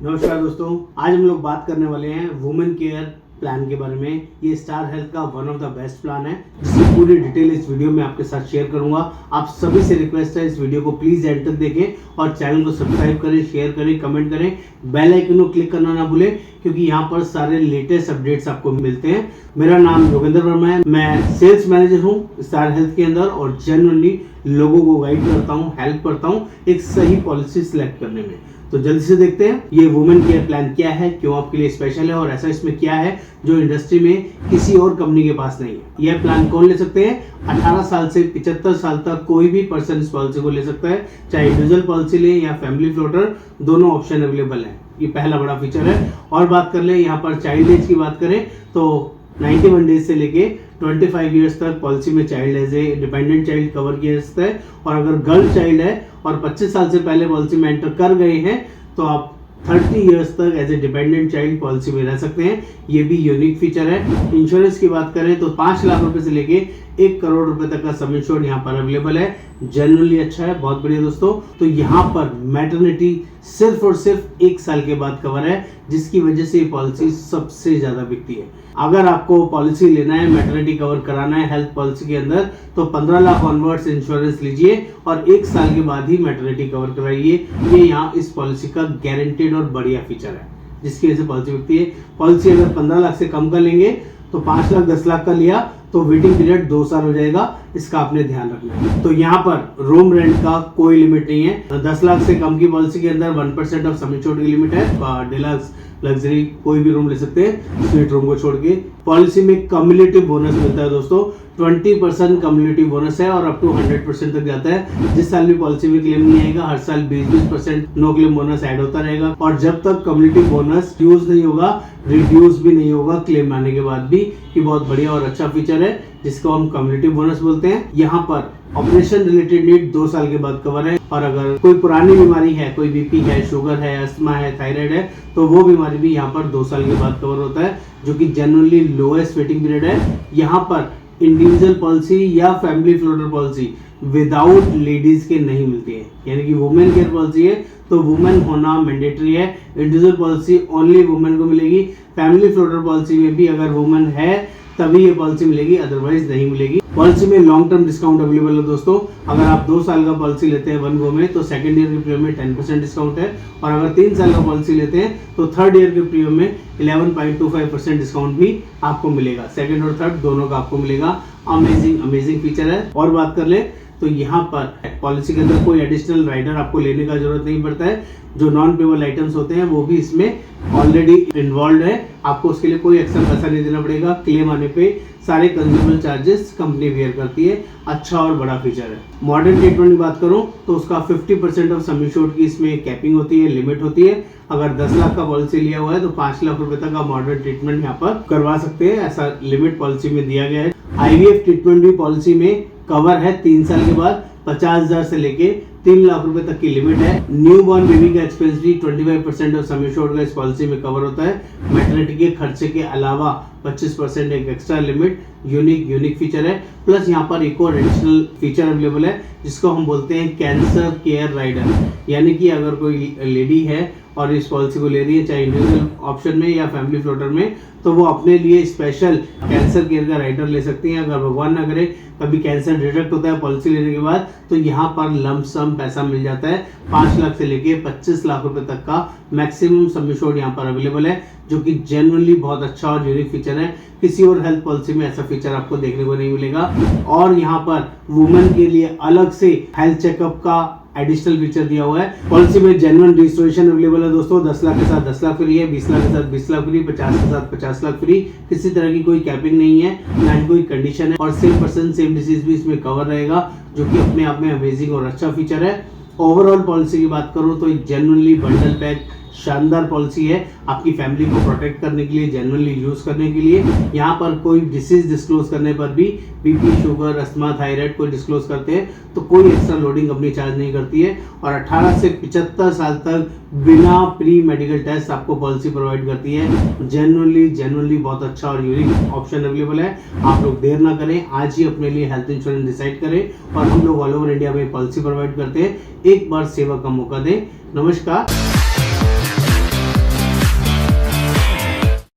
नमस्कार दोस्तों, आज हम लोग बात करने वाले हैं वुमेन केयर प्लान के बारे में। ये स्टार हेल्थ का one of the best plan है, जिसकी पूरी डिटेल इस वीडियो में आपके साथ शेयर करूंगा। आप सभी से रिक्वेस्ट है, इस वीडियो को प्लीज एंड तक देखें और चैनल को सब्सक्राइब करें, शेयर करें, कमेंट करें, बेल आइकन को क्लिक करना ना भूलें, क्योंकि यहाँ पर सारे लेटेस्ट अपडेट्स आपको मिलते हैं। मेरा नाम योगेंद्र वर्मा है, मैं सेल्स मैनेजर हूँ स्टार हेल्थ के अंदर और जनरली लोगों को गाइड करता हूँ, हेल्प करता हूँ एक सही पॉलिसी सिलेक्ट करने में। तो जल्दी से देखते हैं ये वुमेन केयर प्लान क्या है, क्यों आपके लिए स्पेशल है और ऐसा इसमें क्या है जो इंडस्ट्री में किसी और कंपनी के पास नहीं है। यह प्लान कौन ले सकते हैं? 18 साल से 75 साल तक कोई भी पर्सन इस पॉलिसी को ले सकता है, चाहे इंडिविजुअल पॉलिसी ले या फैमिली फ्लोटर, दोनों ऑप्शन अवेलेबल है। ये पहला बड़ा फीचर है। और बात कर ले यहाँ पर चाइल्ड एज की बात करें तो 91 डेज से लेके 25 इयर्स तक पॉलिसी में child as a dependent child cover किया जा सकता है। और अगर गर्ल चाइल्ड है और 25 साल से पहले पॉलिसी में एंटर कर गए हैं तो आप 30 इयर्स तक as a dependent child policy में रह सकते हैं। ये भी यूनिक फीचर है। इंश्योरेंस की बात करें तो 5 लाख रुपए से लेके 1 करोड़ रुपए तक का सम इंश्योर्ड यहाँ पर अवेलेबल है। जनरली अच्छा है, बहुत बढ़िया दोस्तों। तो यहाँ पर मैटरनिटी सिर्फ और सिर्फ 1 साल के बाद कवर है, जिसकी वजह से ये पॉलिसी सबसे ज्यादा बिकती है। अगर आपको पॉलिसी लेना है, मैटरनिटी कवर कराना है हेल्थ पॉलिसी के अंदर, तो 15 लाख ऑनवर्ड्स इंश्योरेंस लीजिए और 1 साल के बाद ही मैटरनिटी कवर कराइए। ये यहाँ इस पॉलिसी का गारंटेड और बढ़िया फीचर है, जिसकी वजह से पॉलिसी बिकती है। पॉलिसी अगर 15 लाख से कम का लेंगे तो 5 लाख 10 लाख का लिया तो वेटिंग पीरियड 2 साल हो जाएगा, इसका आपने ध्यान रखना है। तो यहाँ पर रूम रेंट का कोई लिमिट नहीं है। 10 लाख से कम की पॉलिसी के अंदर 1% ऑफ सम इंश्योर्ड की लिमिट है। डिलक्स, लग्जरी कोई भी रूम ले सकते हैं, स्वीट रूम को छोड़ के। पॉलिसी में कम्युलेटिव बोनस मिलता है दोस्तों, 20% कम्युलेटिव बोनस है और अप टू 100% तक जाता है। जिस साल भी पॉलिसी में क्लेम नहीं आएगा, हर साल 20% नो क्लेम बोनस ऐड होता रहेगा। और जब तक कम्युलेटिव बोनस यूज नहीं होगा, रिड्यूस भी नहीं होगा क्लेम आने के बाद भी। ये बहुत बढ़िया और अच्छा फीचर है, जिसको हम कम्युलेटिव बोनस बोलते हैं। यहाँ पर ऑपरेशन रिलेटेड नीड 2 साल के बाद कवर है। और अगर कोई पुरानी बीमारी है, कोई बीपी है, शुगर है, अस्थमा है, थायराइड है, तो वो बीमारी भी यहाँ पर 2 साल के बाद कवर होता है, जो कि जनरली लोएस्ट वेटिंग पीरियड है। यहाँ पर इंडिविजुअल पॉलिसी या family floater policy without ladies के नहीं मिलती है, यानी कि वुमेन केयर पॉलिसी है तो वुमेन होना मैंडेटरी है। इंडिविजुअल पॉलिसी ओनली वुमेन को मिलेगी। फैमिली फ्लोटर पॉलिसी में भी अगर वुमेन है तभी ये पॉलिसी मिलेगी, अदरवाइज नहीं मिलेगी। पॉलिसी में लॉन्ग टर्म डिस्काउंट अवेलेबल है दोस्तों। अगर आप 2 साल का पॉलिसी लेते हैं 1 गो में तो सेकंड ईयर के प्रीमियम में 10% डिस्काउंट है। और अगर 3 साल का पॉलिसी लेते हैं तो थर्ड ईयर के प्रीमियम में 11.25% डिस्काउंट भी आपको मिलेगा। सेकंड और थर्ड दोनों का आपको मिलेगा। अमेजिंग फीचर है। और बात कर ले तो यहाँ पर पॉलिसी के अंदर कोई एडिशनल राइडर आपको लेने का जरूरत नहीं पड़ता है। जो नॉन पेबल आइटम्स होते हैं वो भी इसमें ऑलरेडी इन्वॉल्व है। आपको उसके लिए कोई एक्स्ट्रा पैसा नहीं देना पड़ेगा। क्लेम आने पे सारे कंज्यूमर चार्जेस कंपनी बेयर करती है। अच्छा और बड़ा फीचर है। मॉडर्न ट्रीटमेंट की बात करूं तो उसका 50% ऑफ सम इंश्योर्ड की इसमें कैपिंग होती है, लिमिट होती है। अगर 10 लाख का पॉलिसी लिया हुआ है तो 5 लाख रुपए तक का मॉडर्न ट्रीटमेंट यहाँ पर करवा सकते हैं, ऐसा लिमिट पॉलिसी में दिया गया है। IVF ट्रीटमेंट भी पॉलिसी में कवर है 3 साल के बाद। 50,000 से लेके 3 लाख रुपए तक की लिमिट है। न्यू बॉर्न बेबी का एक्सपेंस भी 25% ऑफ सम इंश्योर्ड का इस पॉलिसी में कवर होता है। मैटरनिटी के खर्चे के अलावा 25% एक एक्स्ट्रा लिमिट। यूनिक फीचर है। प्लस यहाँ पर एक और एडिशनल फीचर अवेलेबल है, जिसको हम बोलते हैं कैंसर केयर राइडर। यानी कि अगर कोई लेडी है और इस पॉलिसी को ले रही है, चाहे इंडिविजुअल ऑप्शन में या फैमिली फ्लोटर में, तो वो अपने लिए स्पेशल कैंसर केयर का राइडर ले सकती हैं। अगर भगवान ना करे कभी कैंसर डिटेक्ट होता है पॉलिसी लेने के बाद, तो यहाँ पर लंप सम पैसा मिल जाता है। 5 लाख से लेके 25 लाख रुपए तक का मैक्सिमम सम इंश्योर्ड यहाँ पर अवेलेबल है, जो कि जनरली बहुत अच्छा और यूनिक फीचर है। किसी और हेल्थ पॉलिसी में ऐसा फीचर आपको देखने को नहीं मिलेगा। और यहाँ पर वुमेन के लिए अलग से हेल्थ चेकअप का एडिशनल फीचर दिया हुआ है। पॉलिसी में जेन्युइन रजिस्ट्रेशन अवेलेबल है दोस्तों। 10 लाख के साथ 10 लाख फ्री है, 20 लाख के साथ 20 लाख फ्री, 50 के साथ 50 लाख फ्री। किसी तरह की कोई कैपिंग नहीं है, ना ही कोई कंडीशन है। और सेम पर्सन सेम डिसीज भी इसमें कवर रहेगा, जो कि अपने आप में अमेजिंग और अच्छा फीचर है। ओवरऑल पॉलिसी की बात करूं तो एक जेन्युइनली बंडल पैक शानदार पॉलिसी है, आपकी फैमिली को प्रोटेक्ट करने के लिए, जेन्युइनली यूज करने के लिए। यहाँ पर कोई डिसीज डिस्क्लोज करने पर भी, बीपी, शुगर, अस्थमा, थायराइड कोई डिस्क्लोज करते हैं तो कोई एक्स्ट्रा लोडिंग कंपनी चार्ज नहीं करती है। और 18 से 75 साल तक बिना प्री मेडिकल टेस्ट आपको पॉलिसी प्रोवाइड करती है। जेन्युइनली बहुत अच्छा और यूनिक ऑप्शन अवेलेबल है। आप लोग देर ना करें, आज ही अपने लिए हेल्थ इंश्योरेंस डिसाइड करें। और हम लोग ऑल ओवर इंडिया में पॉलिसी प्रोवाइड करते हैं। एक बार सेवा का मौका दें। नमस्कार।